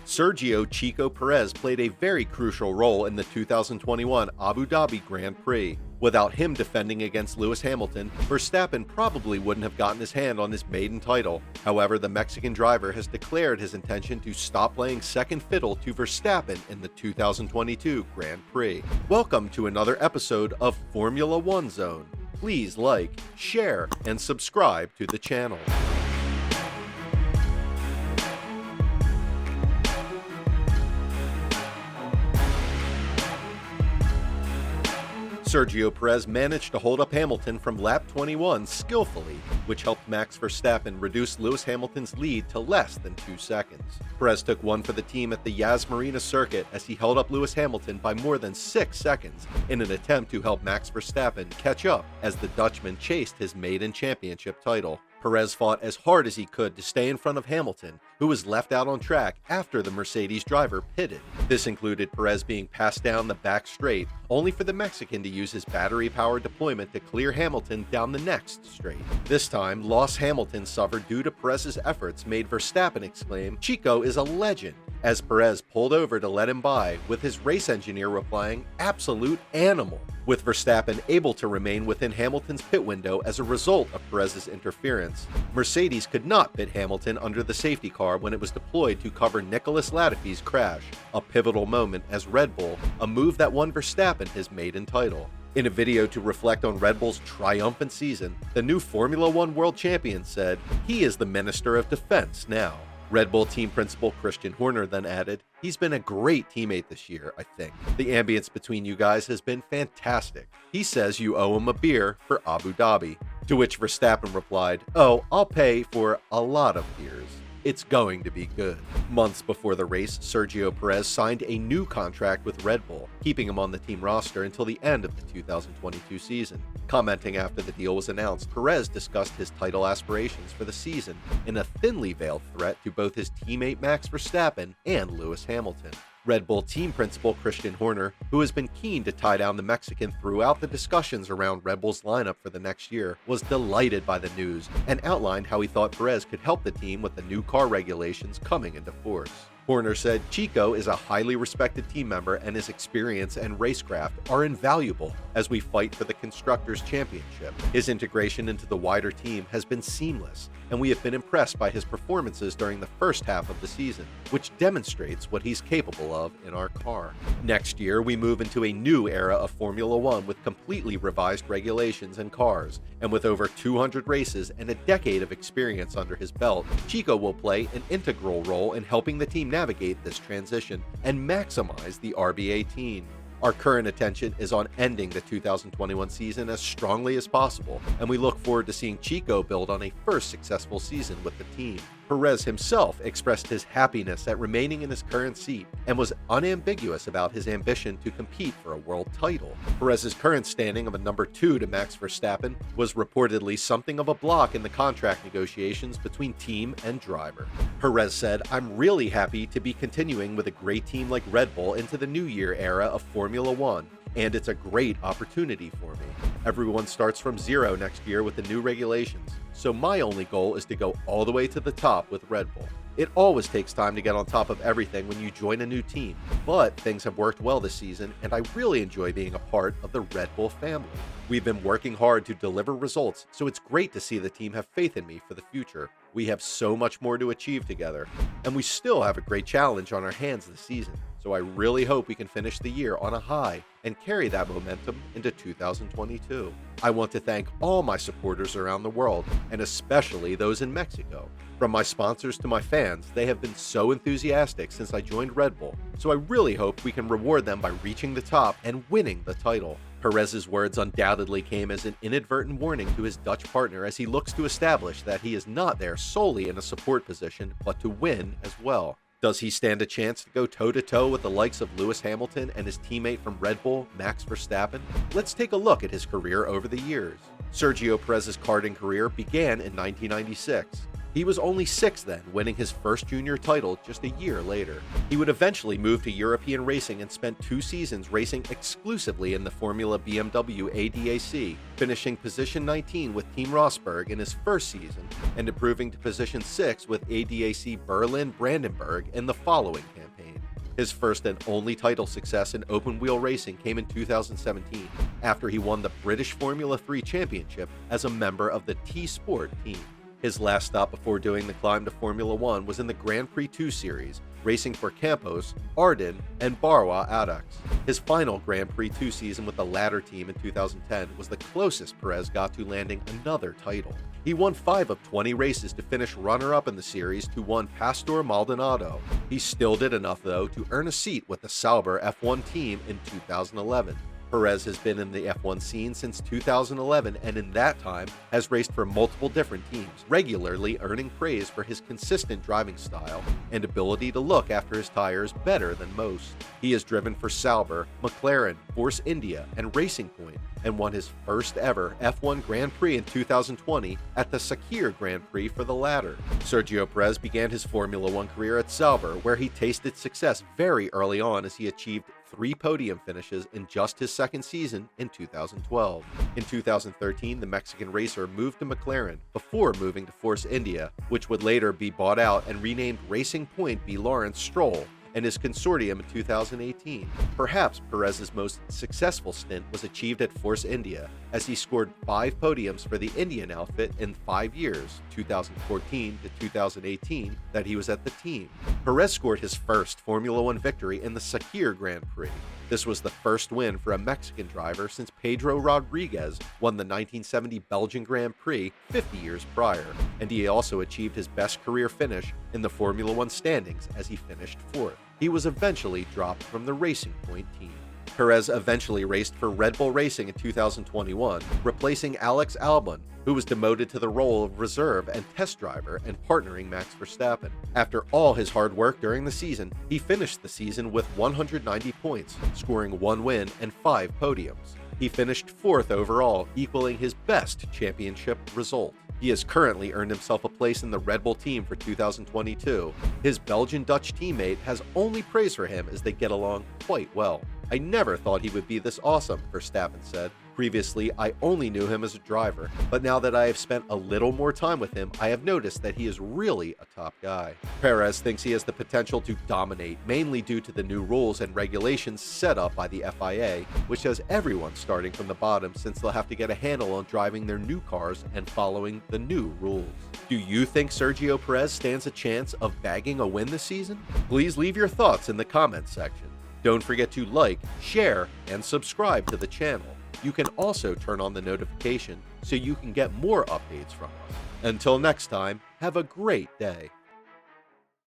Sergio Checo Perez played a very crucial role in the 2021 Abu Dhabi Grand Prix. Without him defending against Lewis Hamilton, Verstappen probably wouldn't have gotten his hand on his maiden title. However, the Mexican driver has declared his intention to stop playing second fiddle to Verstappen in the 2022 Grand Prix. Welcome to another episode of Formula One Zone. Please like, share, and subscribe to the channel. Sergio Perez managed to hold up Hamilton from lap 21 skillfully, which helped Max Verstappen reduce Lewis Hamilton's lead to less than 2 seconds. Perez took one for the team at the Yas Marina Circuit as he held up Lewis Hamilton by more than 6 seconds in an attempt to help Max Verstappen catch up as the Dutchman chased his maiden championship title. Perez fought as hard as he could to stay in front of Hamilton, who was left out on track after the Mercedes driver pitted. This included Perez being passed down the back straight, only for the Mexican to use his battery-powered deployment to clear Hamilton down the next straight. This time, loss Hamilton suffered due to Perez's efforts made Verstappen exclaim, "Checo is a legend," as Perez pulled over to let him by, with his race engineer replying, "Absolute animal," with Verstappen able to remain within Hamilton's pit window as a result of Perez's interference. Mercedes could not pit Hamilton under the safety car when it was deployed to cover Nicholas Latifi's crash, a pivotal moment as Red Bull, a move that won Verstappen his maiden title. In a video to reflect on Red Bull's triumphant season, the new Formula One world champion said, "He is the Minister of Defense now." Red Bull team principal Christian Horner then added, "He's been a great teammate this year, I think. The ambience between you guys has been fantastic. He says you owe him a beer for Abu Dhabi." To which Verstappen replied, "Oh, I'll pay for a lot of beers. It's going to be good." Months before the race, Sergio Perez signed a new contract with Red Bull, keeping him on the team roster until the end of the 2022 season. Commenting after the deal was announced, Perez discussed his title aspirations for the season in a thinly veiled threat to both his teammate Max Verstappen and Lewis Hamilton. Red Bull team principal Christian Horner, who has been keen to tie down the Mexican throughout the discussions around Red Bull's lineup for the next year, was delighted by the news and outlined how he thought Perez could help the team with the new car regulations coming into force. Horner said, "Checo is a highly respected team member and his experience and racecraft are invaluable as we fight for the Constructors' Championship. His integration into the wider team has been seamless, and we have been impressed by his performances during the first half of the season, which demonstrates what he's capable of in our car." Next year, we move into a new era of Formula One with completely revised regulations and cars, and with over 200 races and a decade of experience under his belt, Checo will play an integral role in helping the team navigate this transition and maximize the RB18. Our current attention is on ending the 2021 season as strongly as possible, and we look forward to seeing Checo build on a first successful season with the team. Perez himself expressed his happiness at remaining in his current seat and was unambiguous about his ambition to compete for a world title. Perez's current standing of a number 2 to Max Verstappen was reportedly something of a block in the contract negotiations between team and driver. Perez said, "I'm really happy to be continuing with a great team like Red Bull into the new year era of Formula One, and it's a great opportunity for me. Everyone starts from zero next year with the new regulations, so my only goal is to go all the way to the top with Red Bull. It always takes time to get on top of everything when you join a new team, but things have worked well this season, and I really enjoy being a part of the Red Bull family. We've been working hard to deliver results, so it's great to see the team have faith in me for the future. We have so much more to achieve together, and we still have a great challenge on our hands this season. So I really hope we can finish the year on a high and carry that momentum into 2022. I want to thank all my supporters around the world, and especially those in Mexico. From my sponsors to my fans, they have been so enthusiastic since I joined Red Bull, so I really hope we can reward them by reaching the top and winning the title." Perez's words undoubtedly came as an inadvertent warning to his Dutch partner as he looks to establish that he is not there solely in a support position, but to win as well. Does he stand a chance to go toe-to-toe with the likes of Lewis Hamilton and his teammate from Red Bull, Max Verstappen? Let's take a look at his career over the years. Sergio Perez's karting career began in 1996. He was only 6 then, winning his first junior title just a year later. He would eventually move to European racing and spent 2 seasons racing exclusively in the Formula BMW ADAC, finishing position 19 with Team Rosberg in his first season and improving to position 6 with ADAC Berlin Brandenburg in the following campaign. His first and only title success in open-wheel racing came in 2017, after he won the British Formula 3 Championship as a member of the T-Sport team. His last stop before doing the climb to Formula 1 was in the Grand Prix 2 Series, racing for Campos, Arden, and Barwa Audax. His final Grand Prix 2 season with the latter team in 2010 was the closest Perez got to landing another title. He won 5 of 20 races to finish runner-up in the series to one Pastor Maldonado. He still did enough, though, to earn a seat with the Sauber F1 team in 2011. Perez has been in the F1 scene since 2011 and in that time has raced for multiple different teams, regularly earning praise for his consistent driving style and ability to look after his tires better than most. He has driven for Sauber, McLaren, Force India, and Racing Point, and won his first ever F1 Grand Prix in 2020 at the Sakir Grand Prix for the latter. Sergio Perez began his Formula 1 career at Sauber, where he tasted success very early on as he achieved 3 podium finishes in just his second season in 2012. In 2013, the Mexican racer moved to McLaren before moving to Force India, which would later be bought out and renamed Racing Point B. Lawrence Stroll, and his consortium in 2018. Perhaps Perez's most successful stint was achieved at Force India, as he scored 5 podiums for the Indian outfit in 5 years, 2014 to 2018, that he was at the team. Perez scored his first Formula 1 victory in the Sakir Grand Prix. This was the first win for a Mexican driver since Pedro Rodriguez won the 1970 Belgian Grand Prix 50 years prior, and he also achieved his best career finish in the Formula 1 standings as he finished 4th. He was eventually dropped from the Racing Point team. Perez eventually raced for Red Bull Racing in 2021, replacing Alex Albon, who was demoted to the role of reserve and test driver and partnering Max Verstappen. After all his hard work during the season, he finished the season with 190 points, scoring 1 win and 5 podiums. He finished 4th overall, equaling his best championship result. He has currently earned himself a place in the Red Bull team for 2022. His Belgian-Dutch teammate has only praise for him as they get along quite well. "I never thought he would be this awesome," Verstappen said. "Previously, I only knew him as a driver, but now that I have spent a little more time with him, I have noticed that he is really a top guy." Perez thinks he has the potential to dominate, mainly due to the new rules and regulations set up by the FIA, which has everyone starting from the bottom since they'll have to get a handle on driving their new cars and following the new rules. Do you think Sergio Perez stands a chance of bagging a win this season? Please leave your thoughts in the comments section. Don't forget to like, share, and subscribe to the channel. You can also turn on the notification so you can get more updates from us. Until next time, have a great day.